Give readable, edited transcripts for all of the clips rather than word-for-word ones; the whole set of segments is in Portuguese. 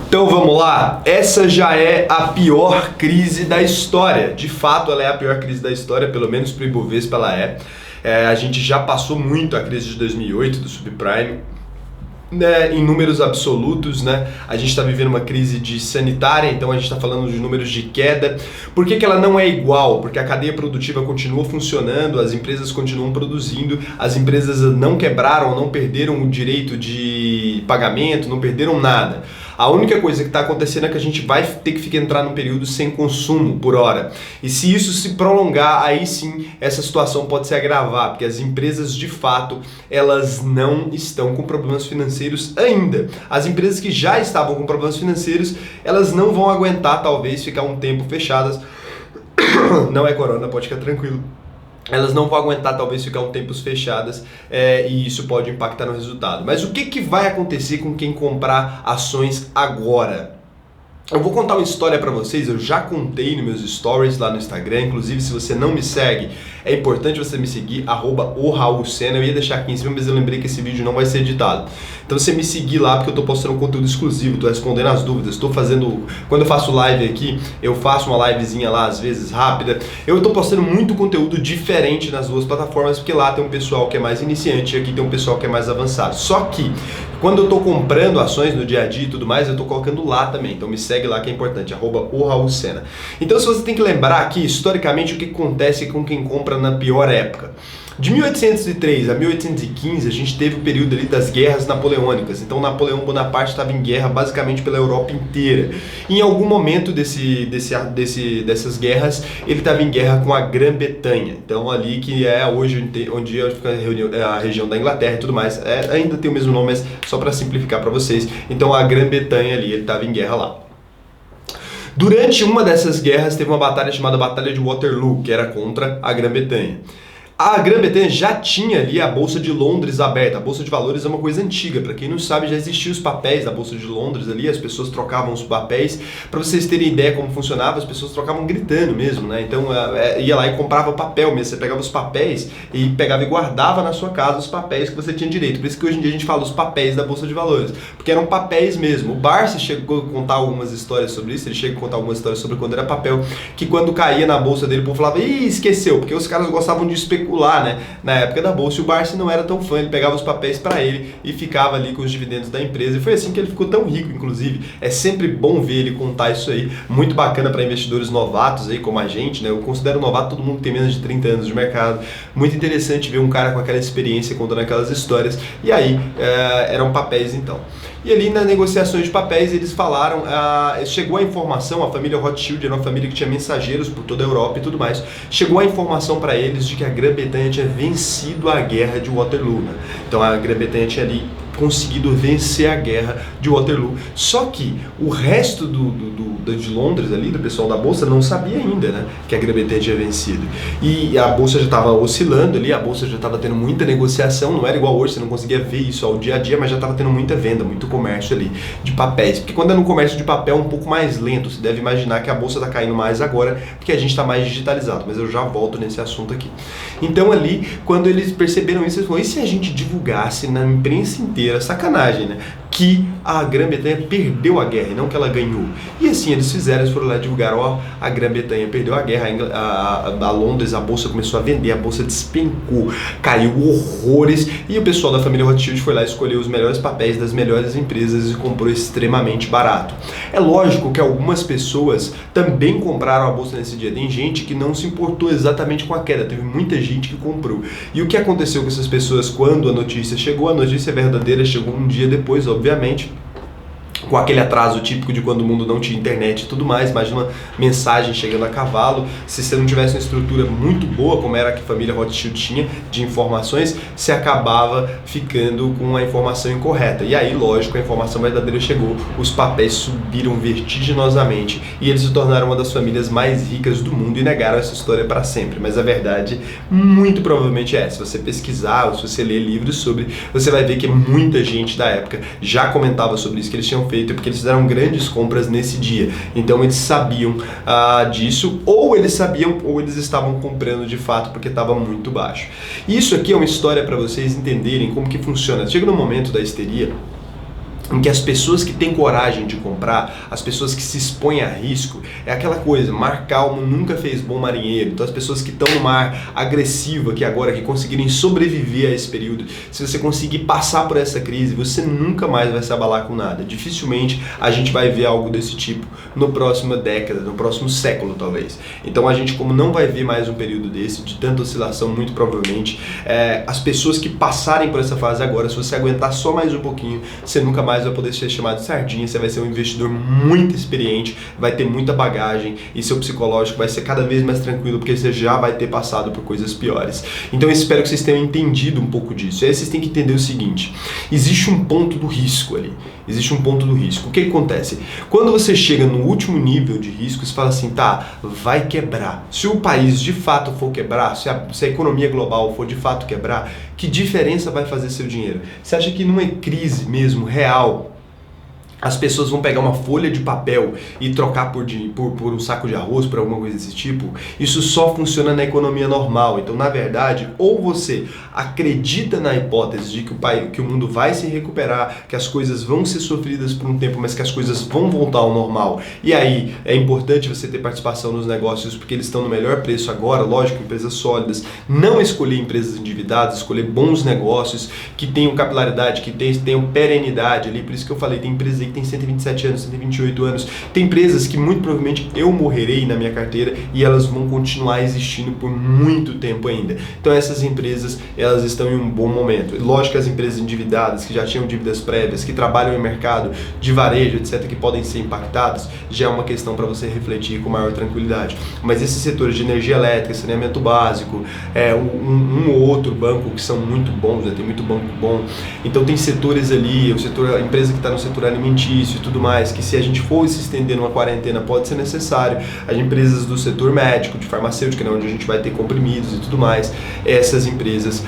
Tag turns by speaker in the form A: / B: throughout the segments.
A: Então vamos lá, essa já é a pior crise da história. De fato, ela é a pior crise da história, pelo menos para o Ibovespa ela é. A gente já passou muito a crise de 2008 do subprime, né, em números absolutos, né? A gente está vivendo uma crise sanitária, então a gente está falando de números de queda. Por que ela não é igual? Porque a cadeia produtiva continua funcionando, as empresas continuam produzindo, as empresas não quebraram, não perderam o direito de pagamento, não perderam nada. A única coisa que está acontecendo é que a gente vai ter que entrar num período sem consumo por hora. E se isso se prolongar, aí sim essa situação pode se agravar, porque as empresas de fato elas não estão com problemas financeiros ainda. As empresas que já estavam com problemas financeiros, elas não vão aguentar talvez ficar um tempo fechadas. Não é corona, pode ficar tranquilo. Elas não vão aguentar talvez ficar um tempo fechadas e isso pode impactar no resultado. Mas o que vai acontecer com quem comprar ações agora? Eu vou contar uma história para vocês, eu já contei nos meus stories lá no Instagram, inclusive se você não me segue, é importante você me seguir, @o_Raul_Sena, eu ia deixar aqui em cima, mas eu lembrei que esse vídeo não vai ser editado. Então você me seguir lá porque eu tô postando conteúdo exclusivo, tô respondendo as dúvidas, tô fazendo, quando eu faço live aqui, eu faço uma livezinha lá às vezes rápida, eu tô postando muito conteúdo diferente nas duas plataformas, porque lá tem um pessoal que é mais iniciante e aqui tem um pessoal que é mais avançado. Só que, quando eu tô comprando ações no dia a dia e tudo mais, eu tô colocando lá também, então me segue lá que é importante, @o_Raul_Sena. Então se você tem que lembrar aqui, historicamente, o que acontece com quem compra na pior época. De 1803 a 1815, a gente teve o período ali das guerras napoleônicas. Então Napoleão Bonaparte estava em guerra basicamente pela Europa inteira. Em algum momento dessas guerras, ele estava em guerra com a Grã-Bretanha. Então ali que é hoje onde fica a região da Inglaterra e tudo mais. Ainda tem o mesmo nome, mas só para simplificar para vocês. Então a Grã-Bretanha ali, ele estava em guerra lá. Durante uma dessas guerras teve uma batalha chamada Batalha de Waterloo, que era contra a Grã-Bretanha. A Grã-Bretanha já tinha ali a Bolsa de Londres aberta. A Bolsa de Valores é uma coisa antiga. Para quem não sabe, já existiam os papéis da Bolsa de Londres ali, as pessoas trocavam os papéis. Para vocês terem ideia como funcionava, as pessoas trocavam gritando mesmo, né? Então ia lá e comprava papel mesmo. Você pegava os papéis e pegava e guardava na sua casa os papéis que você tinha direito. Por isso que hoje em dia a gente fala os papéis da Bolsa de Valores, porque eram papéis mesmo. O Barsi chegou a contar algumas histórias sobre isso, ele chega a contar algumas histórias sobre quando era papel, que quando caía na bolsa dele, o povo falava, ih, esqueceu, porque os caras gostavam de especular, né, na época da bolsa, e o Barsi não era tão fã, ele pegava os papéis para ele e ficava ali com os dividendos da empresa, e foi assim que ele ficou tão rico, inclusive. É sempre bom ver ele contar isso aí, muito bacana para investidores novatos aí como a gente, né? Eu considero novato todo mundo que tem menos de 30 anos de mercado, muito interessante ver um cara com aquela experiência contando aquelas histórias, e aí eram papéis então. E ali nas negociações de papéis eles falaram, chegou a informação, a família Rothschild era uma família que tinha mensageiros por toda a Europa e tudo mais, chegou a informação para eles de que a Grã-Bretanha tinha vencido a guerra de Waterloo, né? Então a Grã-Bretanha tinha ali conseguido vencer a guerra de Waterloo. Só que o resto de Londres ali, do pessoal da Bolsa, não sabia ainda, né, que a Grã-Bretanha tinha vencido. E a Bolsa já estava oscilando ali, a Bolsa já estava tendo muita negociação, não era igual hoje, você não conseguia ver isso ao dia a dia, mas já estava tendo muita venda, muito comércio ali de papéis. Porque quando é no comércio de papel é um pouco mais lento, você deve imaginar que a Bolsa está caindo mais agora, porque a gente está mais digitalizado, mas eu já volto nesse assunto aqui. Então ali, quando eles perceberam isso, eles falaram, e se a gente divulgasse na imprensa inteira, sacanagem, né, que a Grã-Bretanha perdeu a guerra e não que ela ganhou. E assim eles fizeram, eles foram lá divulgar, a Grã-Bretanha perdeu a guerra, a Londres, a bolsa começou a vender, a bolsa despencou, caiu horrores, e o pessoal da família Rothschild foi lá escolher os melhores papéis das melhores empresas e comprou extremamente barato. É lógico que algumas pessoas também compraram a bolsa nesse dia, tem gente que não se importou exatamente com a queda, teve muita gente que comprou. E o que aconteceu com essas pessoas quando a notícia chegou? A notícia verdadeira chegou um dia depois, obviamente, com aquele atraso típico de quando o mundo não tinha internet e tudo mais. Imagina uma mensagem chegando a cavalo, se você não tivesse uma estrutura muito boa, como era a que a família Rothschild tinha, de informações, você acabava ficando com a informação incorreta. E aí, lógico, a informação verdadeira chegou, os papéis subiram vertiginosamente e eles se tornaram uma das famílias mais ricas do mundo e negaram essa história para sempre. Mas a verdade, muito provavelmente é essa. Se você pesquisar ou se você ler livros sobre, você vai ver que muita gente da época já comentava sobre isso, que eles tinham feito, porque eles fizeram grandes compras nesse dia. Então eles sabiam disso, ou eles sabiam, ou eles estavam comprando de fato porque estava muito baixo. Isso aqui é uma história para vocês entenderem como que funciona. Chega no momento da histeria em que as pessoas que têm coragem de comprar, as pessoas que se expõem a risco, é aquela coisa, mar calmo nunca fez bom marinheiro. Então as pessoas que estão no mar agressivo aqui agora, que conseguirem sobreviver a esse período, se você conseguir passar por essa crise, você nunca mais vai se abalar com nada. Dificilmente a gente vai ver algo desse tipo no próxima década, no próximo século talvez. Então a gente, como não vai ver mais um período desse, de tanta oscilação, muito provavelmente, as pessoas que passarem por essa fase agora, se você aguentar só mais um pouquinho, você nunca mais vai poder ser chamado de sardinha, você vai ser um investidor muito experiente, vai ter muita bagagem e seu psicológico vai ser cada vez mais tranquilo porque você já vai ter passado por coisas piores. Então eu espero que vocês tenham entendido um pouco disso. E aí vocês têm que entender o seguinte, existe um ponto do risco ali, existe um ponto do risco. O que acontece? Quando você chega no último nível de risco, você fala assim, tá, vai quebrar. Se o país de fato for quebrar, se a economia global for de fato quebrar, que diferença vai fazer seu dinheiro? Você acha que numa crise mesmo, real, as pessoas vão pegar uma folha de papel e trocar por um saco de arroz, por alguma coisa desse tipo? Isso só funciona na economia normal. Então, na verdade, ou você acredita na hipótese de que o mundo vai se recuperar, que as coisas vão ser sofridas por um tempo, mas que as coisas vão voltar ao normal. E aí, é importante você ter participação nos negócios, porque eles estão no melhor preço agora, lógico, empresas sólidas. Não escolher empresas endividadas, escolher bons negócios que tenham capilaridade, que tenham perenidade ali. Por isso que eu falei, tem empresas que tem 127 anos, 128 anos. Tem empresas que muito provavelmente eu morrerei na minha carteira e elas vão continuar existindo por muito tempo ainda. Então essas empresas, elas estão em um bom momento. Lógico que as empresas endividadas, que já tinham dívidas prévias, que trabalham em mercado de varejo, etc., que podem ser impactadas, já é uma questão para você refletir com maior tranquilidade. Mas esses setores de energia elétrica, saneamento básico, um ou outro banco que são muito bons, né? Tem muito banco bom. Então tem setores ali, a empresa que está no setor alimentício e tudo mais, que se a gente for se estender numa quarentena pode ser necessário. As empresas do setor médico, de farmacêutica, né, onde a gente vai ter comprimidos e tudo mais, essas empresas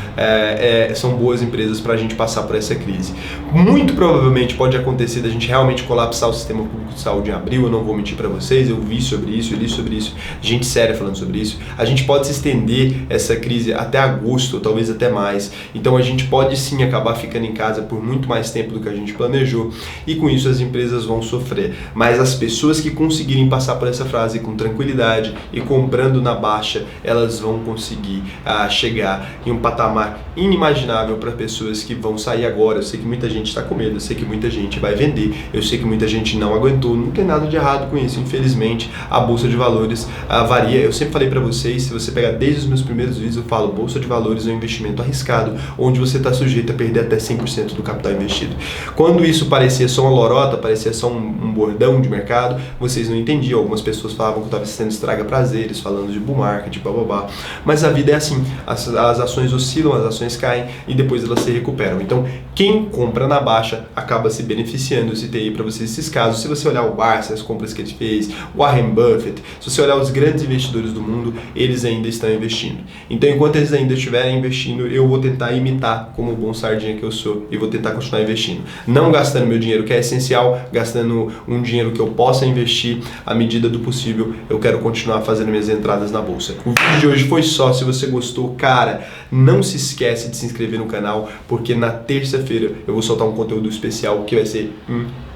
A: são boas empresas para a gente passar por essa crise. Muito provavelmente pode acontecer da gente realmente colapsar o sistema público de saúde em abril, eu não vou mentir para vocês, eu vi sobre isso, eu li sobre isso, gente séria falando sobre isso. A gente pode se estender essa crise até agosto, ou talvez até mais. Então a gente pode sim acabar ficando em casa por muito mais tempo do que a gente planejou, e com isso as empresas vão sofrer. Mas as pessoas que conseguirem passar por essa fase com tranquilidade e comprando na baixa, elas vão conseguir chegar em um patamar inimaginável para pessoas que vão sair agora. Eu sei que muita gente está com medo, eu sei que muita gente vai vender, eu sei que muita gente não aguentou, não tem nada de errado com isso. Infelizmente, a Bolsa de Valores varia. Eu sempre falei para vocês, se você pegar desde os meus primeiros vídeos, eu falo, Bolsa de Valores é um investimento arriscado, onde você está sujeito a perder até 100% do capital investido. Quando isso parecia só uma lorota, parecia só um bordão de mercado, vocês não entendiam. Algumas pessoas falavam que eu estava sendo estraga-prazeres, falando de bull market, bababá. Mas a vida é assim, as ações oscilam, as ações caem e depois elas se recuperam. Então, quem compra na baixa acaba se beneficiando. Eu citei aí para vocês esses casos. Se você olhar o Barça, as compras que ele fez, o Warren Buffett, se você olhar os grandes investidores do mundo, eles ainda estão investindo. Então, enquanto eles ainda estiverem investindo, eu vou tentar imitar como bom sardinha que eu sou e vou tentar continuar investindo. Não gastando meu dinheiro, que é essencial, gastando um dinheiro que eu possa investir à medida do possível. Eu quero continuar fazendo minhas entradas na bolsa. O vídeo de hoje foi só. Se você gostou, cara, não se esquece de se inscrever no canal, porque na terça-feira eu vou soltar um conteúdo especial que vai ser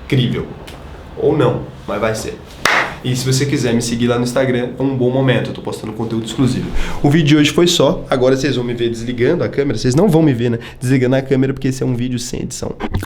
A: incrível. Ou não, mas vai ser. E se você quiser me seguir lá no Instagram, é um bom momento, eu tô postando conteúdo exclusivo. O vídeo de hoje foi só, agora vocês vão me ver desligando a câmera, vocês não vão me ver, né, desligando a câmera, porque esse é um vídeo sem edição.